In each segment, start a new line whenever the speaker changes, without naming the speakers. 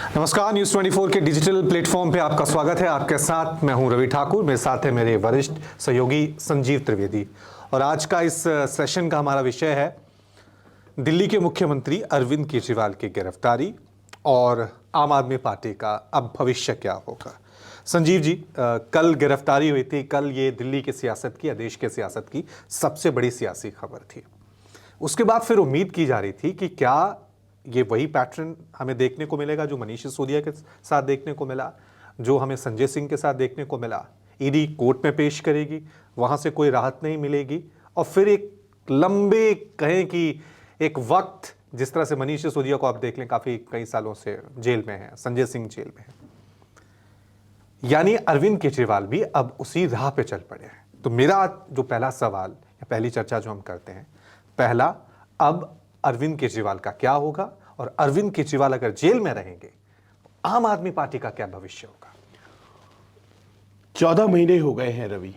नमस्कार, न्यूज़ 24 के digital platform पे आपका स्वागत है। आपके साथ मैं हूं रवि ठाकुर, मेरे साथ है मेरे वरिष्ठ सहयोगी संजीव त्रिवेदी। और आज का इस सेशन का हमारा विषय है दिल्ली के मुख्यमंत्री अरविंद केजरीवाल की गिरफ्तारी और आम आदमी पार्टी का अब भविष्य क्या होगा। संजीव जी, कल गिरफ्तारी हुई थी। कल ये दिल्ली की सियासत की या देश के सियासत की सबसे बड़ी सियासी खबर थी। उसके बाद फिर उम्मीद की जा रही थी कि क्या ये वही पैटर्न हमें देखने को मिलेगा जो मनीष सिसोदिया के साथ देखने को मिला, जो हमें संजय सिंह के साथ देखने को मिला। ईडी कोर्ट में पेश करेगी, वहां से कोई राहत नहीं मिलेगी और फिर एक लंबे कहें कि एक वक्त, जिस तरह से मनीष सिसोदिया को आप देख लें, काफी कई सालों से जेल में है, संजय सिंह जेल में है, यानी अरविंद केजरीवाल भी अब उसी राह पे चल पड़े हैं। तो मेरा जो पहला सवाल या पहली चर्चा जो हम करते हैं, पहला, अब अरविंद केजरीवाल का क्या होगा और अरविंद केजरीवाल अगर जेल में रहेंगे, आम आदमी पार्टी का क्या भविष्य होगा।
14 महीने हो गए हैं रवि।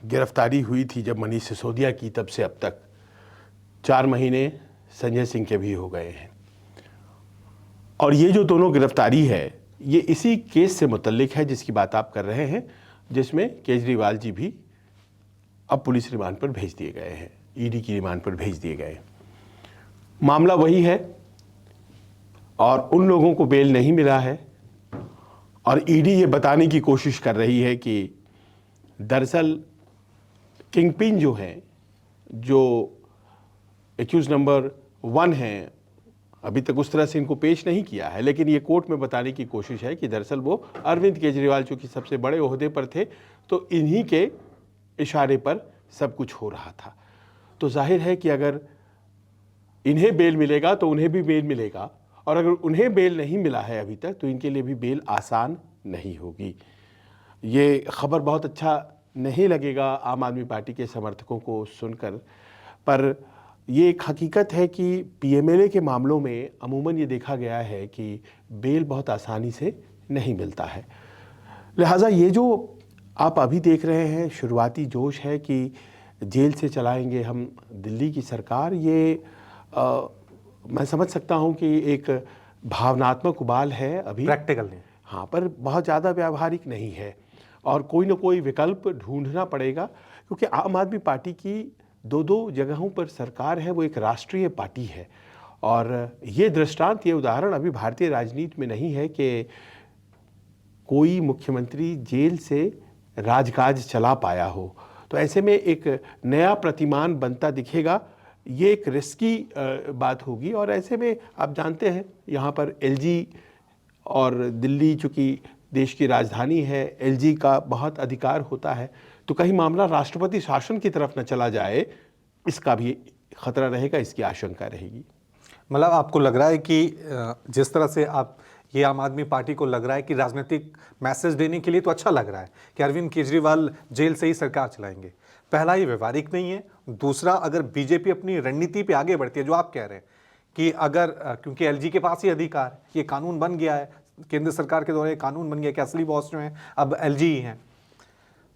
गिरफ्तारी हुई थी जब मनीष सिसोदिया की, तब से अब तक 4 महीने संजय सिंह के भी हो गए हैं। और ये जो दोनों गिरफ्तारी है, ये इसी केस से मुतल्लिक है जिसकी बात आप कर रहे हैं, जिसमें केजरीवाल जी भी अब पुलिस रिमांड पर भेज दिए गए हैं, ईडी की रिमांड पर भेज दिए गए। मामला वही है और उन लोगों को बेल नहीं मिला है और ईडी ये बताने की कोशिश कर रही है कि दरअसल किंगपिन जो है, जो एक्यूज नंबर 1 हैं, अभी तक उस तरह से इनको पेश नहीं किया है, लेकिन ये कोर्ट में बताने की कोशिश है कि दरअसल वो अरविंद केजरीवाल चूंकि सबसे बड़े ओहदे पर थे, तो इन्हीं के इशारे पर सब कुछ हो रहा था। तो जाहिर है कि अगर इन्हें बेल मिलेगा तो उन्हें भी बेल मिलेगा, और अगर उन्हें बेल नहीं मिला है अभी तक, तो इनके लिए भी बेल आसान नहीं होगी। ये खबर बहुत अच्छा नहीं लगेगा आम आदमी पार्टी के समर्थकों को सुनकर, पर ये एक हकीकत है कि पीएमएलए के मामलों में अमूमन ये देखा गया है कि बेल बहुत आसानी से नहीं मिलता है। लिहाजा ये जो आप अभी देख रहे हैं शुरुआती जोश है कि जेल से चलाएंगे हम दिल्ली की सरकार, ये मैं समझ सकता हूं कि एक भावनात्मक उबाल है, अभी
प्रैक्टिकल नहीं।
हाँ, पर बहुत ज़्यादा व्यावहारिक नहीं है और कोई ना कोई विकल्प ढूंढना पड़ेगा, क्योंकि आम आदमी पार्टी की दो जगहों पर सरकार है, वो एक राष्ट्रीय पार्टी है। और ये दृष्टांत, ये उदाहरण अभी भारतीय राजनीति में नहीं है कि कोई मुख्यमंत्री जेल से राजकाज चला पाया हो। तो ऐसे में एक नया प्रतिमान बनता दिखेगा, ये एक रिस्की बात होगी। और ऐसे में आप जानते हैं यहाँ पर एलजी और दिल्ली चूँकि देश की राजधानी है, एलजी का बहुत अधिकार होता है, तो कहीं मामला राष्ट्रपति शासन की तरफ न चला जाए, इसका भी खतरा रहेगा, इसकी आशंका रहेगी।
मतलब आपको लग रहा है कि जिस तरह से आप, ये आम आदमी पार्टी को लग रहा है कि राजनीतिक मैसेज देने के लिए तो अच्छा लग रहा है कि अरविंद केजरीवाल जेल से ही सरकार चलाएंगे। पहला, ये व्यवहारिक नहीं है। दूसरा, अगर बीजेपी अपनी रणनीति पे आगे बढ़ती है, जो आप कह रहे हैं कि अगर क्योंकि एलजी के पास ही अधिकार, ये कानून बन गया है, केंद्र सरकार के द्वारा ये कानून बन गया कि असली बॉस जो है अब एलजी ही हैं,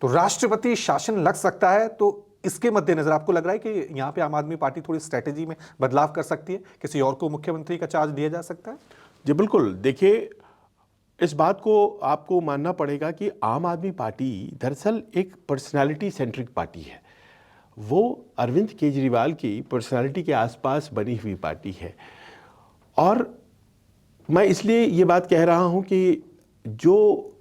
तो राष्ट्रपति शासन लग सकता है। तो इसके मद्देनजर आपको लग रहा है कि यहाँ पे आम आदमी पार्टी थोड़ी स्ट्रेटेजी में बदलाव कर सकती है, किसी और को मुख्यमंत्री का चार्ज दिया जा सकता है।
जी बिल्कुल। देखिए, इस बात को आपको मानना पड़ेगा कि आम आदमी पार्टी दरअसल एक पर्सनालिटी सेंट्रिक पार्टी है। वो अरविंद केजरीवाल की पर्सनालिटी के आसपास बनी हुई पार्टी है। और मैं इसलिए ये बात कह रहा हूँ कि जो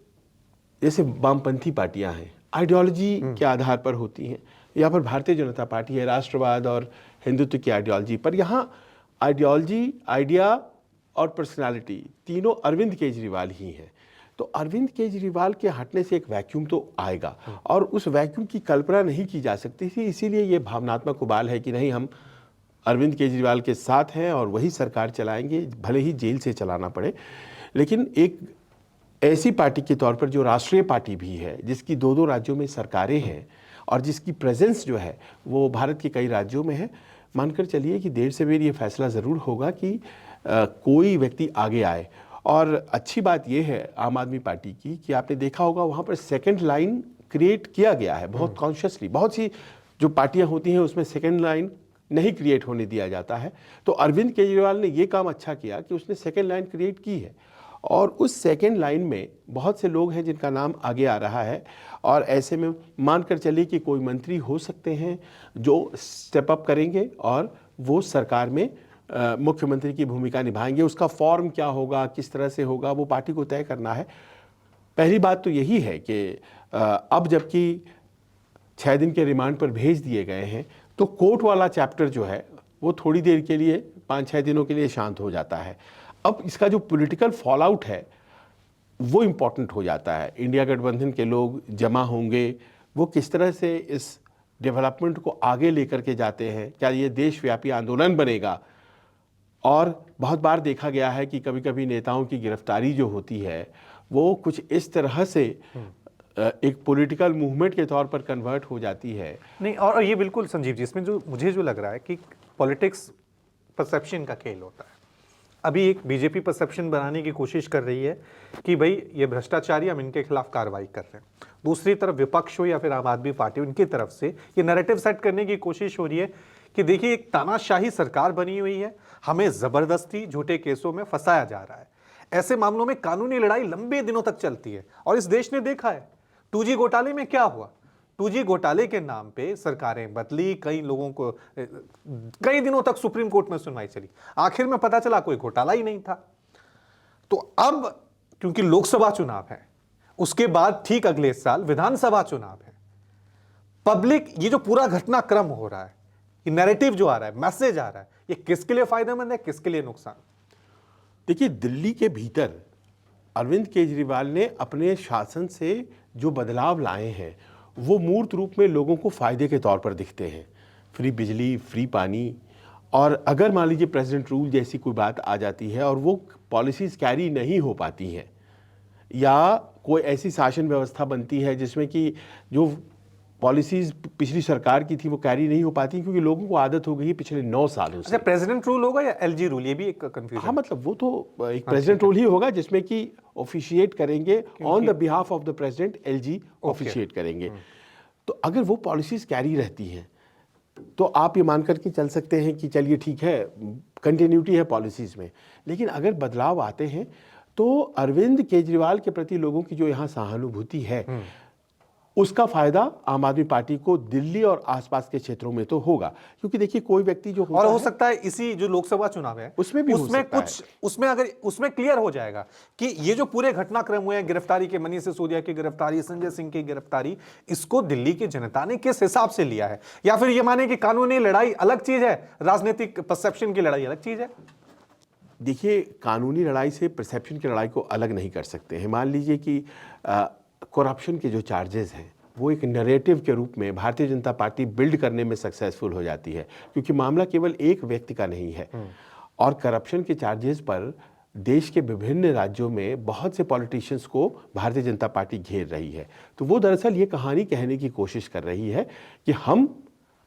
जैसे वामपंथी पार्टियां हैं, आइडियोलॉजी के आधार पर होती हैं, यहाँ पर भारतीय जनता पार्टी है राष्ट्रवाद और हिंदुत्व की आइडियोलॉजी पर। यहाँ आइडियोलॉजी, आइडिया और पर्सनालिटी तीनों अरविंद केजरीवाल ही हैं। तो अरविंद केजरीवाल के हटने से एक वैक्यूम तो आएगा और उस वैक्यूम की कल्पना नहीं की जा सकती थी। इसीलिए ये भावनात्मक उबाल है कि नहीं, हम अरविंद केजरीवाल के साथ हैं और वही सरकार चलाएंगे, भले ही जेल से चलाना पड़े। लेकिन एक ऐसी पार्टी के तौर पर जो राष्ट्रीय पार्टी भी है, जिसकी दो राज्यों में सरकारें हैं और जिसकी प्रेजेंस जो है वो भारत के कई राज्यों में है, मानकर चलिए कि देर से देर ये फैसला ज़रूर होगा कि कोई व्यक्ति आगे आए। और अच्छी बात यह है आम आदमी पार्टी की कि आपने देखा होगा वहाँ पर सेकंड लाइन क्रिएट किया गया है बहुत कॉन्शियसली। बहुत सी जो पार्टियां होती हैं उसमें सेकंड लाइन नहीं क्रिएट होने दिया जाता है। तो अरविंद केजरीवाल ने ये काम अच्छा किया कि उसने सेकंड लाइन क्रिएट की है और उस सेकेंड लाइन में बहुत से लोग हैं जिनका नाम आगे आ रहा है, और ऐसे में मानकर चलिए कि कोई मंत्री हो सकते हैं जो स्टेप अप करेंगे और वो सरकार में मुख्यमंत्री की भूमिका निभाएंगे। उसका फॉर्म क्या होगा, किस तरह से होगा, वो पार्टी को तय करना है। पहली बात तो यही है कि अब जबकि 6 दिन के रिमांड पर भेज दिए गए हैं तो कोर्ट वाला चैप्टर जो है वो थोड़ी देर के लिए, 5-6 दिनों के लिए शांत हो जाता है। अब इसका जो पॉलिटिकल फॉल आउट है वो इम्पॉर्टेंट हो जाता है। इंडिया गठबंधन के लोग जमा होंगे, वो किस तरह से इस डेवलपमेंट को आगे लेकर के जाते हैं, क्या ये देशव्यापी आंदोलन बनेगा। और बहुत बार देखा गया है कि कभी कभी नेताओं की गिरफ्तारी जो होती है वो कुछ इस तरह से एक पॉलिटिकल मूवमेंट के तौर पर कन्वर्ट हो जाती है।
नहीं, और ये बिल्कुल संजीव जी, इसमें जो मुझे जो लग रहा है कि पॉलिटिक्स परसेप्शन का खेल होता है। अभी एक बीजेपी परसेप्शन बनाने की कोशिश कर रही है कि भाई ये भ्रष्टाचारी, हम इनके खिलाफ कार्रवाई कर रहे हैं। दूसरी तरफ विपक्ष हो या फिर आम आदमी पार्टी, उनकी तरफ से ये नैरेटिव सेट करने की कोशिश हो रही है कि देखिए एक तानाशाही सरकार बनी हुई है, हमें जबरदस्ती झूठे केसों में फंसाया जा रहा है। ऐसे मामलों में कानूनी लड़ाई लंबे दिनों तक चलती है और इस देश ने देखा है 2G घोटाले में क्या हुआ। 2G घोटाले के नाम पे सरकारें बदली, कई लोगों को कई दिनों तक सुप्रीम कोर्ट में सुनवाई चली, आखिर में पता चला कोई घोटाला ही नहीं था। तो अब क्योंकि लोकसभा चुनाव है, उसके बाद ठीक अगले साल विधानसभा चुनाव है, पब्लिक ये जो पूरा घटनाक्रम हो रहा है, ये नैरेटिव जो आ रहा है, मैसेज आ रहा है, ये किसके लिए फायदेमंद है, किसके लिए नुकसान।
देखिए, दिल्ली के भीतर अरविंद केजरीवाल ने अपने शासन से जो बदलाव लाए हैं वो मूर्त रूप में लोगों को फायदे के तौर पर दिखते हैं। फ्री बिजली, फ्री पानी, और अगर मान लीजिए प्रेसिडेंट रूल जैसी कोई बात आ जाती है और वो पॉलिसीज़ कैरी नहीं हो पाती हैं, या कोई ऐसी शासन व्यवस्था बनती है जिसमें कि जो पॉलिसीज़ पिछली सरकार की थी वो कैरी नहीं हो पाती, क्योंकि लोगों को आदत हो गई है पिछले 9 सालों से।
अच्छा, प्रेसिडेंट रूल होगा या LG रूल, ये भी एक कंफ्यूजन।
हाँ, मतलब वो तो एक प्रेसिडेंट रूल ही होगा जिसमें कि ऑफिशिएट करेंगे on the behalf of the president, LG officiate करेंगे। तो अगर वो पॉलिसीज कैरी रहती हैं तो आप ये मानकर के चल सकते हैं कि चलिए ठीक है, कंटिन्यूटी है पॉलिसीज में। लेकिन अगर बदलाव आते हैं तो अरविंद केजरीवाल के प्रति लोगों की जो यहाँ सहानुभूति है उसका फायदा आम आदमी पार्टी को दिल्ली और आसपास के क्षेत्रों में तो होगा, क्योंकि देखिए कोई व्यक्ति जो
और हो सकता है इसी जो लोकसभा चुनाव है
उसमें भी
उसमें क्लियर हो जाएगा कि ये जो पूरे घटनाक्रम हुए हैं, गिरफ्तारी के, मनीष सिसोदिया की गिरफ्तारी, संजय सिंह की गिरफ्तारी, इसको दिल्ली की जनता ने किस हिसाब से लिया है, या फिर ये माने कि कानूनी लड़ाई अलग चीज है, राजनीतिक परसेप्शन की लड़ाई अलग चीज है।
देखिए, कानूनी लड़ाई से परसेप्शन की लड़ाई को अलग नहीं कर सकते हैं। मान लीजिए कि करप्शन के जो चार्जेस हैं वो एक नैरेटिव के रूप में भारतीय जनता पार्टी बिल्ड करने में सक्सेसफुल हो जाती है, क्योंकि मामला केवल एक व्यक्ति का नहीं है। और करप्शन के चार्जेस पर देश के विभिन्न राज्यों में बहुत से पॉलिटिशियंस को भारतीय जनता पार्टी घेर रही है। तो वो दरअसल ये कहानी कहने की कोशिश कर रही है कि हम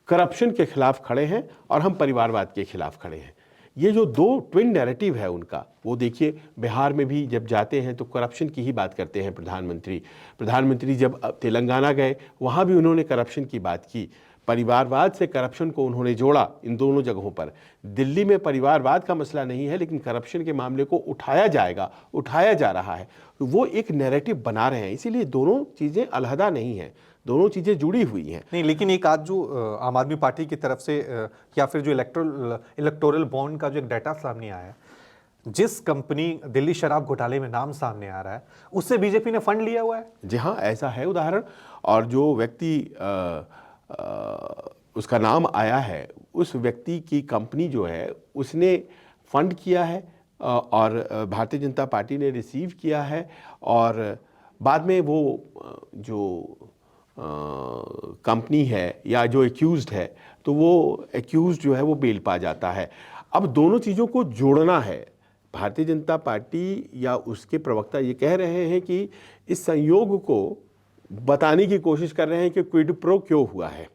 करप्शन के खिलाफ खड़े हैं और हम परिवारवाद के खिलाफ खड़े हैं। ये जो दो ट्विन नैरेटिव है उनका, वो देखिए बिहार में भी जब जाते हैं तो करप्शन की ही बात करते हैं प्रधानमंत्री जब तेलंगाना गए वहाँ भी उन्होंने करप्शन की बात की, परिवारवाद से करप्शन को उन्होंने जोड़ा इन दोनों जगहों पर। दिल्ली में परिवारवाद का मसला नहीं है, लेकिन करप्शन के मामले को उठाया जा रहा है। तो वो एक नैरेटिव बना रहे हैं, इसीलिए दोनों चीज़ें अलहदा नहीं हैं, दोनों चीज़ें जुड़ी हुई हैं।
नहीं, लेकिन एक आज जो आम आदमी पार्टी की तरफ से या फिर जो इलेक्टोरल बॉन्ड का जो एक डाटा सामने आया है, जिस कंपनी दिल्ली शराब घोटाले में नाम सामने आ रहा है उससे बीजेपी ने फंड लिया हुआ है।
जी हाँ, ऐसा है उदाहरण। और जो व्यक्ति उसका नाम आया है, उस व्यक्ति की कंपनी जो है उसने फंड किया है और भारतीय जनता पार्टी ने रिसीव किया है, और बाद में वो जो कंपनी है या जो एक्यूज्ड है, तो वो एक्यूज्ड जो है वो बेल पा जाता है। अब दोनों चीज़ों को जोड़ना है। भारतीय जनता पार्टी या उसके प्रवक्ता ये कह रहे हैं कि इस संयोग को बताने की कोशिश कर रहे हैं कि क्विड प्रो क्यों हुआ है,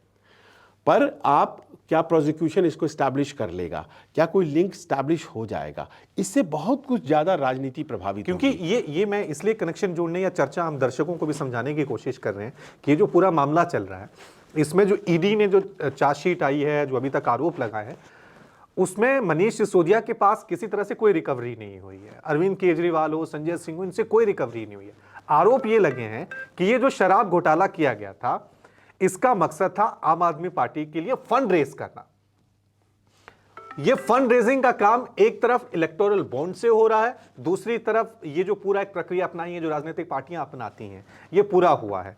पर आप क्या प्रोसिक्यूशन इसको स्टैब्लिश कर लेगा, क्या कोई लिंक स्टैब्लिश हो जाएगा, इससे बहुत कुछ ज़्यादा राजनीति प्रभावित
क्योंकि ये मैं इसलिए कनेक्शन जोड़ने या चर्चा हम दर्शकों को भी समझाने की कोशिश कर रहे हैं कि ये जो पूरा मामला चल रहा है, इसमें जो ईडी ने जो चार्जशीट आई है, जो अभी तक आरोप लगाए हैं, उसमें मनीष सिसोदिया के पास किसी तरह से कोई रिकवरी नहीं हुई है। अरविंद केजरीवाल हो, संजय सिंह हो, इनसे कोई रिकवरी नहीं हुई है। आरोप ये लगे हैं कि ये जो शराब घोटाला किया गया था, इसका मकसद था आम आदमी पार्टी के लिए फंड रेज करना। ये फंड रेजिंग का काम एक तरफ इलेक्टोरल बॉन्ड से हो रहा है, दूसरी तरफ ये जो पूरा एक प्रक्रिया अपनाई है जो राजनीतिक पार्टियां अपनाती हैं, ये पूरा हुआ है।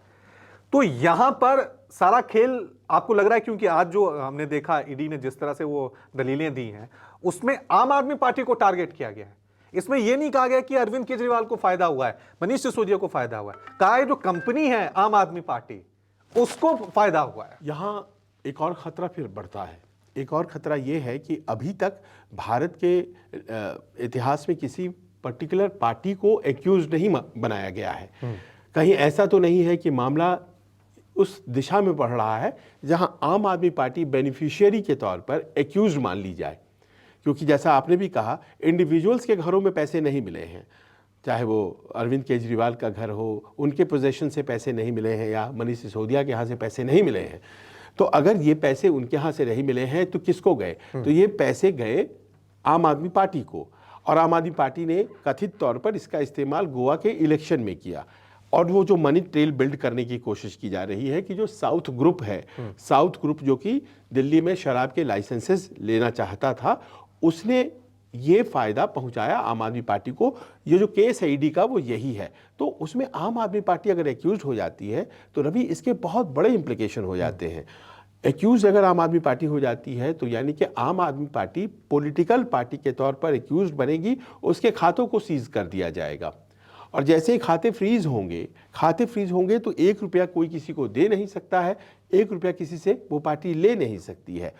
तो यहां पर सारा खेल आपको लग रहा है, क्योंकि आज जो हमने देखा ईडी ने जिस तरह से वो दलीलें दी हैं, उसमें आम आदमी पार्टी को टारगेट किया गया है। इसमें यह नहीं कहा गया कि अरविंद केजरीवाल को फायदा हुआ है, मनीष सिसोदिया को फायदा हुआ है, कहा है जो कंपनी है आम आदमी पार्टी उसको फायदा हुआ है।
यहां एक और खतरा फिर बढ़ता है। एक और खतरा यह है कि अभी तक भारत के इतिहास में किसी पर्टिकुलर पार्टी को एक्यूज नहीं बनाया गया है। कहीं ऐसा तो नहीं है कि मामला उस दिशा में बढ़ रहा है जहां आम आदमी पार्टी बेनिफिशियरी के तौर पर एक्यूज मान ली जाए, क्योंकि जैसा आपने भी कहा, इंडिविजुअल्स के घरों में पैसे नहीं मिले हैं, चाहे वो अरविंद केजरीवाल का घर हो, उनके पोजीशन से पैसे नहीं मिले हैं, या मनीष सिसोदिया के यहाँ से पैसे नहीं मिले हैं। तो अगर ये पैसे उनके यहाँ से नहीं मिले हैं तो किसको गए? तो ये पैसे गए आम आदमी पार्टी को, और आम आदमी पार्टी ने कथित तौर पर इसका इस्तेमाल गोवा के इलेक्शन में किया। और वो जो मनी ट्रेल बिल्ड करने की कोशिश की जा रही है कि जो साउथ ग्रुप है, साउथ ग्रुप जो कि दिल्ली में शराब के लाइसेंसेस लेना चाहता था, उसने ये फायदा पहुंचाया आम आदमी पार्टी को। ये जो केस है ईडी का वो यही है। तो उसमें आम आदमी पार्टी अगर एक्यूज हो जाती है तो रवि इसके बहुत बड़े इंप्लीकेशन हो जाते हैं। एक्यूज अगर आम आदमी पार्टी हो जाती है तो यानी कि आम आदमी पार्टी पॉलिटिकल पार्टी के तौर पर एक्यूज बनेगी, उसके खातों को सीज कर दिया जाएगा। और जैसे ही खाते फ्रीज होंगे तो 1 रुपया कोई किसी को दे नहीं सकता है, 1 रुपया किसी से वो पार्टी ले नहीं सकती है।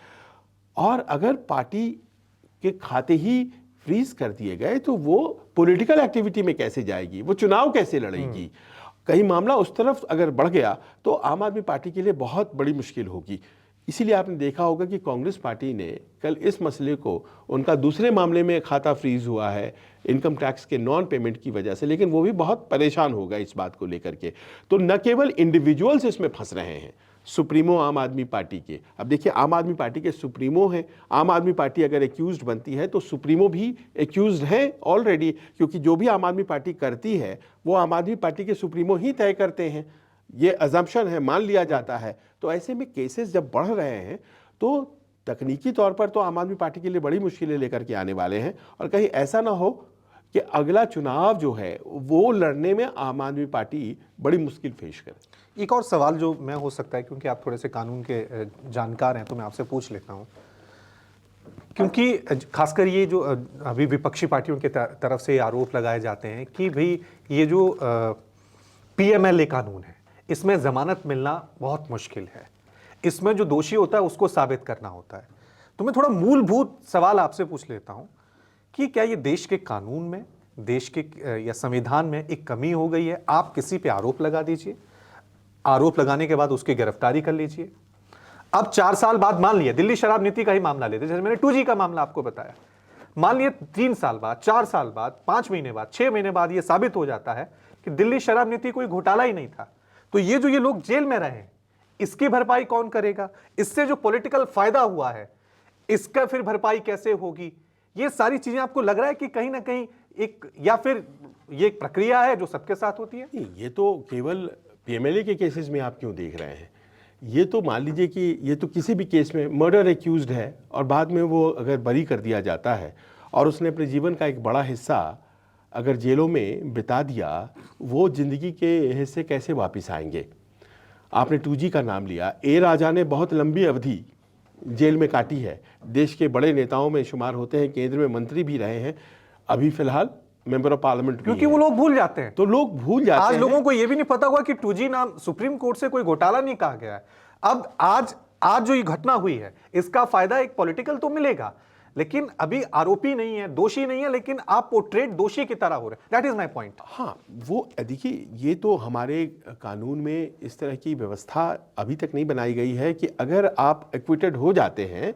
और अगर पार्टी के खाते ही फ्रीज कर दिए गए तो वो पॉलिटिकल एक्टिविटी में कैसे जाएगी, वो चुनाव कैसे लड़ेगी? कहीं मामला उस तरफ अगर बढ़ गया तो आम आदमी पार्टी के लिए बहुत बड़ी मुश्किल होगी। इसीलिए आपने देखा होगा कि कांग्रेस पार्टी ने कल इस मसले को, उनका दूसरे मामले में खाता फ्रीज हुआ है इनकम टैक्स के नॉन पेमेंट की वजह से, लेकिन वो भी बहुत परेशान होगा इस बात को लेकर के। तो न केवल इंडिविजुअल्स इसमें फंस रहे हैं, सुप्रीमो आम आदमी पार्टी के, अब देखिए आम आदमी पार्टी के सुप्रीमो हैं। आम आदमी पार्टी अगर एक्यूज्ड बनती है तो सुप्रीमो भी एक्यूज्ड है ऑलरेडी, क्योंकि जो भी आम आदमी पार्टी करती है वो आम आदमी पार्टी के सुप्रीमो ही तय करते हैं। ये अजम्पशन है, मान लिया जाता है। तो ऐसे में केसेस जब बढ़ रहे हैं तो तकनीकी तौर पर तो आम आदमी पार्टी के लिए बड़ी मुश्किलें लेकर के आने वाले हैं। और कहीं ऐसा ना हो कि अगला चुनाव जो है वो लड़ने में आम आदमी पार्टी बड़ी मुश्किल फेस करे।
एक और सवाल जो मैं हो सकता है, क्योंकि आप थोड़े से कानून के जानकार हैं, तो मैं आपसे पूछ लेता हूं, क्योंकि खासकर ये जो अभी विपक्षी पार्टियों की तरफ से आरोप लगाए जाते हैं कि भाई ये जो पीएमएलए कानून है इसमें जमानत मिलना बहुत मुश्किल है, इसमें जो दोषी होता है उसको साबित करना होता है। तो मैं थोड़ा मूलभूत सवाल आपसे पूछ लेता हूं कि क्या ये देश के कानून में, देश के या संविधान में एक कमी हो गई है? आप किसी पे आरोप लगा दीजिए, आरोप लगाने के बाद उसकी गिरफ्तारी कर लीजिए। अब 4 साल बाद, मान लिया दिल्ली शराब नीति का ही मामला लेते, जैसे मैंने 2G का मामला आपको बताया, मान लिया 3 साल बाद, 4 साल बाद, 5 महीने बाद, 6 महीने बाद ये साबित हो जाता है कि दिल्ली शराब नीति कोई घोटाला ही नहीं था, तो ये जो ये लोग जेल में रहे हैं इसकी भरपाई कौन करेगा? इससे जो पॉलिटिकल फायदा हुआ है इसका फिर भरपाई कैसे होगी? ये सारी चीजें आपको लग रहा है कि कहीं ना कहीं एक, या फिर ये एक प्रक्रिया है जो सबके साथ होती है?
नहीं, ये तो केवल पीएमएलए के केसेस में आप क्यों देख रहे हैं? ये तो मान लीजिए कि ये तो किसी भी केस में मर्डर एक्यूज्ड है और बाद में वो अगर बरी कर दिया जाता है और उसने अपने जीवन का एक बड़ा हिस्सा अगर जेलों में बिता दिया, वो जिंदगी के हिस्से कैसे वापस आएंगे? आपने 2G का नाम लिया, ए राजा ने बहुत लंबी अवधि जेल में काटी है, देश के बड़े नेताओं में शुमार होते हैं, केंद्र में मंत्री भी रहे हैं, अभी फिलहाल मेंबर ऑफ पार्लियामेंट भी
क्योंकि वो लोग भूल जाते हैं।
तो लोग भूल जाते हैं।
आज लोगों को ये भी नहीं पता हुआ कि 2G नाम सुप्रीम कोर्ट से कोई घोटाला नहीं कहा गया है। अब आज जो ये घटना हुई है इसका फायदा एक पॉलिटिकल तो मिलेगा, लेकिन अभी आरोपी नहीं है, दोषी नहीं है, लेकिन आप पोर्ट्रेट दोषी की तरह हो रहे हैं। That is my point.
हाँ, वो देखिए, ये तो हमारे कानून में इस तरह की व्यवस्था अभी तक नहीं बनाई गई है कि अगर आप एक्विटेड हो जाते हैं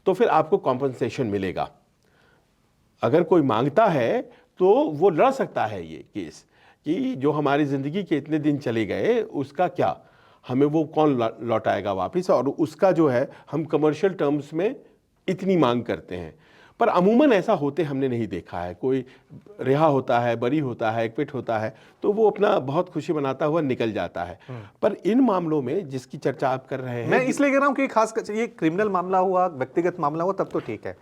तो फिर आपको कॉम्पनसेशन मिलेगा। अगर कोई मांगता है तो वो लड़ सकता है ये केस कि जो हमारी ज़िंदगी के इतने दिन चले गए उसका क्या, हमें वो कौन लौटाएगा वापस, और उसका जो है हम कमर्शियल टर्म्स में इतनी मांग करते हैं। पर अमूमन ऐसा होते हमने नहीं देखा है। कोई रिहा होता है, बरी होता है, क्विट होता है तो वो अपना बहुत खुशी मनाता हुआ निकल जाता है। पर इन मामलों में जिसकी चर्चा आप कर रहे हैं,
मैं इसलिए कह रहा हूं कि खास ये क्रिमिनल मामला हुआ, व्यक्तिगत मामला हुआ तब तो ठीक है,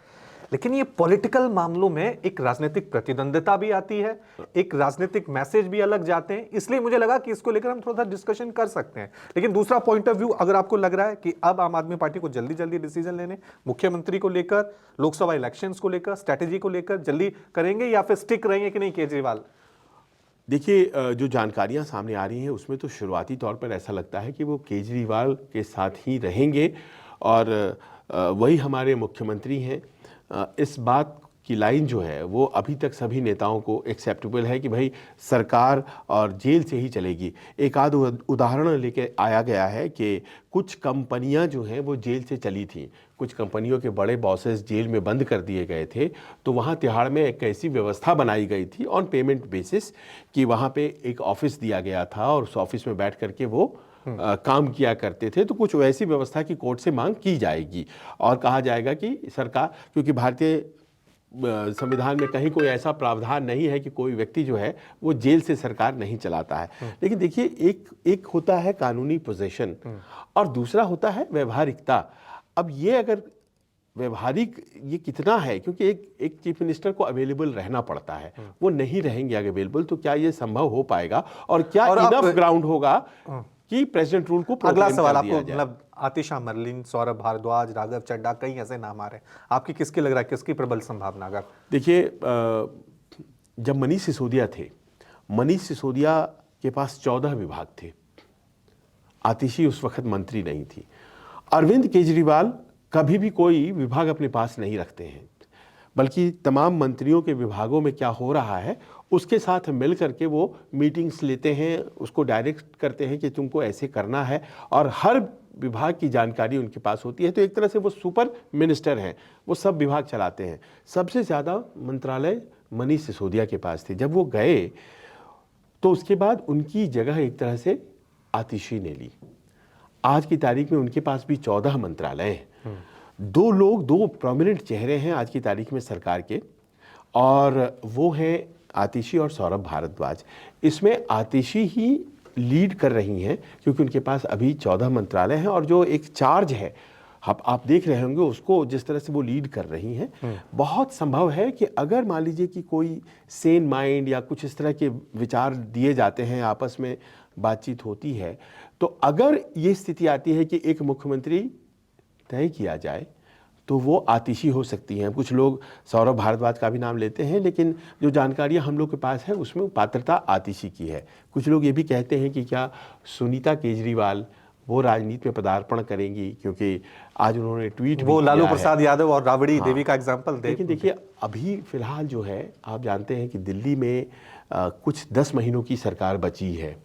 लेकिन ये पॉलिटिकल मामलों में एक राजनीतिक प्रतिद्वंद्विता भी आती है, एक राजनीतिक मैसेज भी अलग जाते हैं, इसलिए मुझे लगा कि इसको लेकर हम थोड़ा सा डिस्कशन कर सकते हैं। लेकिन दूसरा पॉइंट ऑफ व्यू, अगर आपको लग रहा है कि अब आम आदमी पार्टी को जल्दी जल्दी डिसीजन लेने, मुख्यमंत्री को लेकर, लोकसभा इलेक्शंस को लेकर, स्ट्रैटेजी को लेकर जल्दी करेंगे या फिर स्टिक रहेंगे कि नहीं केजरीवाल?
देखिए, जो जानकारियां सामने आ रही हैं उसमें तो शुरुआती तौर पर ऐसा लगता है कि वो केजरीवाल के साथ ही रहेंगे और वही हमारे मुख्यमंत्री हैं। इस बात की लाइन जो है वो अभी तक सभी नेताओं को एक्सेप्टेबल है कि भाई सरकार और जेल से ही चलेगी। एक आध उदाहरण लेके आया गया है कि कुछ कंपनियां जो हैं वो जेल से चली थीं, कुछ कंपनियों के बड़े बॉसेस जेल में बंद कर दिए गए थे, तो वहाँ तिहाड़ में एक ऐसी व्यवस्था बनाई गई थी ऑन पेमेंट बेसिस कि वहाँ पे एक ऑफिस दिया गया था और उस ऑफिस में बैठ करके वो काम किया करते थे। तो कुछ वैसी व्यवस्था की कोर्ट से मांग की जाएगी और कहा जाएगा कि सरकार, क्योंकि भारतीय संविधान में कहीं कोई ऐसा प्रावधान नहीं है कि कोई व्यक्ति जो है वो जेल से सरकार नहीं चलाता है। लेकिन देखिए, एक होता है कानूनी पोजीशन और दूसरा होता है व्यवहारिकता। अब ये अगर व्यवहारिक ये कितना है, क्योंकि एक चीफ मिनिस्टर को अवेलेबल रहना पड़ता है, वो नहीं रहेंगे अवेलेबल तो क्या ये संभव हो पाएगा और क्या इनफ ग्राउंड होगा कि प्रेसिडेंट रूल को
अगला सवाल आपको, मतलब आतिशा मरलिन, सौरभ भारद्वाज, राघव चड्ढा, कई ऐसे नाम आ रहे हैं, आपकी किसकी लग रहा है, किसकी प्रबल संभावना? अगर
देखिए, जब मनीष सिसोदिया थे, मनीष सिसोदिया के पास 14 विभाग थे, आतिशी उस वक्त मंत्री नहीं थी। अरविंद केजरीवाल कभी भी कोई विभाग अपने पास नहीं रखते हैं, बल्कि तमाम मंत्रियों के विभागों में क्या हो रहा है उसके साथ मिल करके वो मीटिंग्स लेते हैं, उसको डायरेक्ट करते हैं कि तुमको ऐसे करना है और हर विभाग की जानकारी उनके पास होती है। तो एक तरह से वो सुपर मिनिस्टर हैं, वो सब विभाग चलाते हैं। सबसे ज़्यादा मंत्रालय मनीष सिसोदिया के पास थे। जब वो गए तो उसके बाद उनकी जगह एक तरह से आतिशी ने ली। आज की तारीख में उनके पास भी 14 मंत्रालय हैं। दो प्रोमिनेंट चेहरे हैं आज की तारीख में सरकार के, और वो हैं आतिशी और सौरभ भारद्वाज। इसमें आतिशी ही लीड कर रही हैं क्योंकि उनके पास अभी 14 मंत्रालय हैं और जो एक चार्ज है आप देख रहे होंगे उसको, जिस तरह से वो लीड कर रही हैं, बहुत संभव है कि अगर मान लीजिए कि कोई सेन माइंड या कुछ इस तरह के विचार दिए जाते हैं, आपस में बातचीत होती है, तो अगर ये स्थिति आती है कि एक मुख्यमंत्री तय किया जाए तो वो आतिशी हो सकती हैं। कुछ लोग सौरभ भारद्वाज का भी नाम लेते हैं, लेकिन जो जानकारियां हम लोग के पास है उसमें पात्रता आतिशी की है। कुछ लोग ये भी कहते हैं कि क्या सुनीता केजरीवाल वो राजनीति में पदार्पण करेंगी, क्योंकि आज उन्होंने ट्वीट
वो लालू प्रसाद यादव और राबड़ी देवी का एग्जाम्पल दे।
लेकिन देखिए, अभी फिलहाल जो है आप जानते हैं कि दिल्ली में कुछ 10 महीनों की सरकार बची है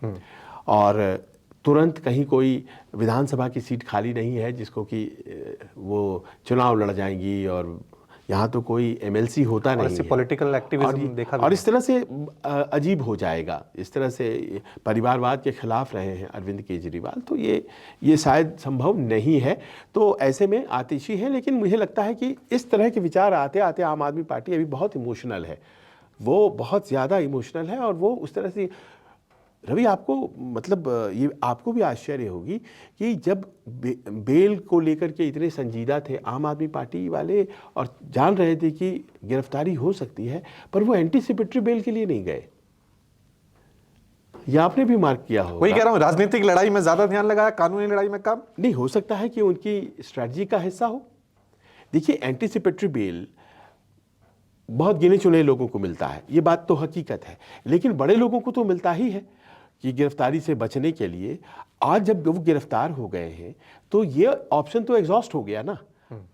और तुरंत कहीं कोई विधानसभा की सीट खाली नहीं है जिसको कि वो चुनाव लड़ जाएंगी, और यहाँ तो कोई एमएलसी होता नहीं है।
पॉलिटिकल एक्टिविज्म देखा
और इस तरह से अजीब हो जाएगा। इस तरह से परिवारवाद के खिलाफ रहे हैं अरविंद केजरीवाल, तो ये शायद संभव नहीं है। तो ऐसे में आतिशी है, लेकिन मुझे लगता है कि इस तरह के विचार आते आते आम आदमी पार्टी अभी बहुत इमोशनल है, वो बहुत ज़्यादा इमोशनल है। और वो उस तरह से, रवि, आपको मतलब ये आपको भी आश्चर्य होगी कि जब बेल को लेकर के इतने संजीदा थे आम आदमी पार्टी वाले और जान रहे थे कि गिरफ्तारी हो सकती है, पर वो एंटीसिपेटरी बेल के लिए नहीं गए। ये आपने भी मार्क किया होगा।
वही कह रहा हूं, राजनीतिक लड़ाई में ज्यादा ध्यान लगाया, कानूनी लड़ाई में कम।
नहीं, हो सकता है कि उनकी स्ट्रैटेजी का हिस्सा हो। देखिए, एंटीसिपेटरी बेल बहुत गिने चुने लोगों को मिलता है, ये बात तो हकीकत है, लेकिन बड़े लोगों को तो मिलता ही है कि गिरफ्तारी से बचने के लिए। आज जब वो गिरफ्तार हो गए हैं तो ये ऑप्शन तो एग्जॉस्ट हो गया ना।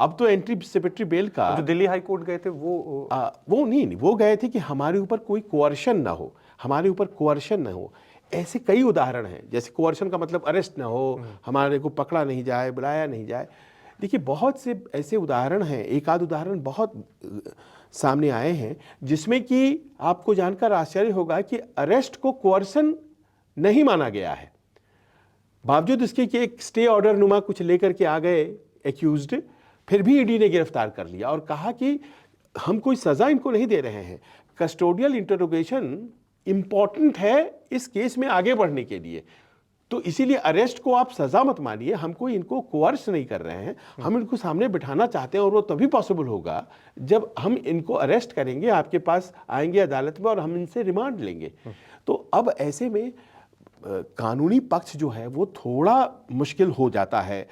अब तो एंटीसिपेटरी बेल का,
जो दिल्ली हाई कोर्ट गए थे
वो नहीं, वो गए थे कि हमारे ऊपर कोई कोअर्शन ना हो, हमारे ऊपर कोअर्शन ना हो। ऐसे कई उदाहरण हैं, जैसे कोअर्शन का मतलब अरेस्ट ना हो, हमारे को पकड़ा नहीं जाए, बुलाया नहीं जाए। देखिए, बहुत से ऐसे उदाहरण हैं, एक आध उदाहरण बहुत सामने आए हैं जिसमें कि आपको जानकर आश्चर्य होगा कि अरेस्ट को कोअर्शन नहीं माना गया है, बावजूद इसके कि एक स्टे ऑर्डर नुमा कुछ लेकर के आ गए एक्यूज्ड, फिर भी ईडी ने गिरफ्तार कर लिया और कहा कि हम कोई सजा इनको नहीं दे रहे हैं, कस्टोडियल इंटरोगेशन इंपॉर्टेंट है इस केस में आगे बढ़ने के लिए, तो इसीलिए अरेस्ट को आप सजा मत मानिए, हम कोई इनको कोअर्स नहीं कर रहे हैं, हम इनको सामने बिठाना चाहते हैं और वो तभी पॉसिबल होगा जब हम इनको अरेस्ट करेंगे, आपके पास आएंगे अदालत में और हम इनसे रिमांड लेंगे। तो अब ऐसे में कानूनी पक्ष जो है वो थोड़ा मुश्किल हो जाता है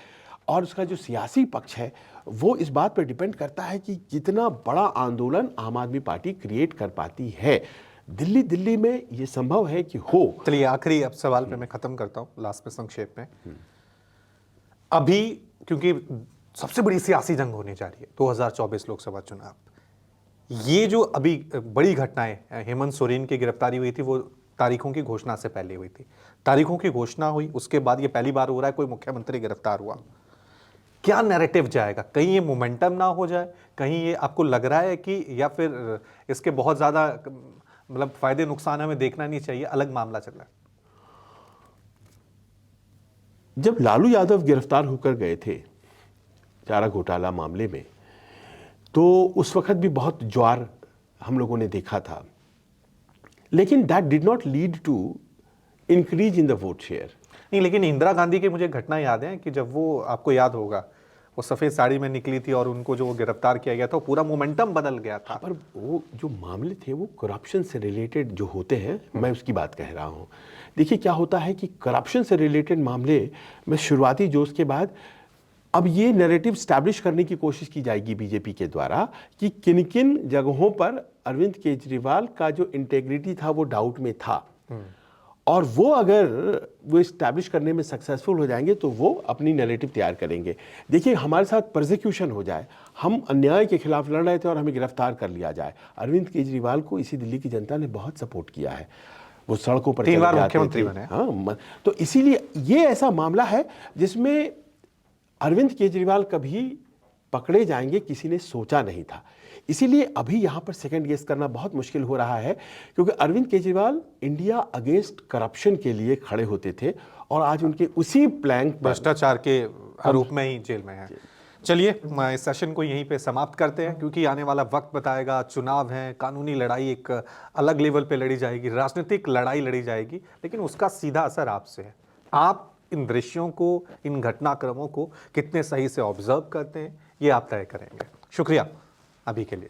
और उसका जो सियासी पक्ष है वो इस बात पर डिपेंड करता है कि कितना बड़ा आंदोलन आम आदमी पार्टी क्रिएट कर पाती है। दिल्ली में ये संभव है कि हो।
चलिए आखिरी अब सवाल पे मैं खत्म करता हूं, लास्ट में संक्षेप में। अभी क्योंकि सबसे बड़ी सियासी जंग होने जा रही है 2024 लोकसभा चुनाव, ये जो अभी बड़ी घटनाएं, हेमंत सोरेन की गिरफ्तारी हुई थी वो तारीखों की घोषणा से पहले हुई थी, तारीखों की घोषणा हुई उसके बाद ये पहली बार हो रहा है कोई मुख्यमंत्री गिरफ्तार हुआ। क्या नैरेटिव जाएगा, कहीं ये मोमेंटम ना हो जाए, कहीं ये आपको लग रहा है कि, या फिर इसके बहुत ज्यादा मतलब फायदे नुकसान हमें देखना नहीं चाहिए, अलग मामला चल रहा है?
जब लालू यादव गिरफ्तार होकर गए थे चारा घोटाला मामले में, तो उस वक्त भी बहुत ज्वार हम लोगों ने देखा था, लेकिन that did not lead to increase in the vote share.
नहीं, लेकिन इंदिरा गांधी की मुझे घटना याद है कि जब वो, आपको याद होगा, वो सफ़ेद साड़ी में निकली थी और उनको जो गिरफ्तार किया गया था, पूरा मोमेंटम बदल गया था।
पर वो जो मामले थे वो करप्शन से रिलेटेड जो होते हैं, मैं उसकी बात कह रहा हूँ। देखिए क्या होता है कि करप्शन से रिलेटेड मामले में शुरुआती जोश के बाद अब ये नैरेटिव स्टैब्लिश करने की कोशिश की जाएगी बीजेपी के द्वारा कि किन किन जगहों पर अरविंद केजरीवाल का जो इंटेग्रिटी था वो डाउट में था, और वो अगर वो इस्टेब्लिश करने में सक्सेसफुल हो जाएंगे तो वो अपनी नैरेटिव तैयार करेंगे। देखिए हमारे साथ प्रोसिक्यूशन हो जाए, हम अन्याय के खिलाफ लड़ रहे थे और हमें गिरफ्तार कर लिया जाए। अरविंद केजरीवाल को इसी दिल्ली की जनता ने बहुत सपोर्ट किया है, वो सड़कों पर
3 बार
जाते
मुख्यमंत्री
थे।
बने।
हाँ, तो इसीलिए ये ऐसा मामला है जिसमें अरविंद केजरीवाल कभी पकड़े जाएंगे किसी ने सोचा नहीं था। इसीलिए अभी यहाँ पर सेकंड गेस करना बहुत मुश्किल हो रहा है, क्योंकि Arvind Kejriwal India against corruption के लिए खड़े होते थे और आज उनके उसी प्लैंक पर
भ्रष्टाचार के आरोप में ही जेल में है। चलिए इस सेशन को यहीं पे समाप्त करते हैं, क्योंकि आने वाला वक्त बताएगा, चुनाव है, कानूनी लड़ाई एक अलग लेवल पे लड़ी जाएगी, राजनीतिक लड़ाई लड़ी जाएगी, लेकिन उसका सीधा असर आपसे है। आप इन दृश्यों को, इन घटनाक्रमों को कितने सही से ऑब्जर्व करते हैं, ये आप तय करेंगे। शुक्रिया अभी के लिए।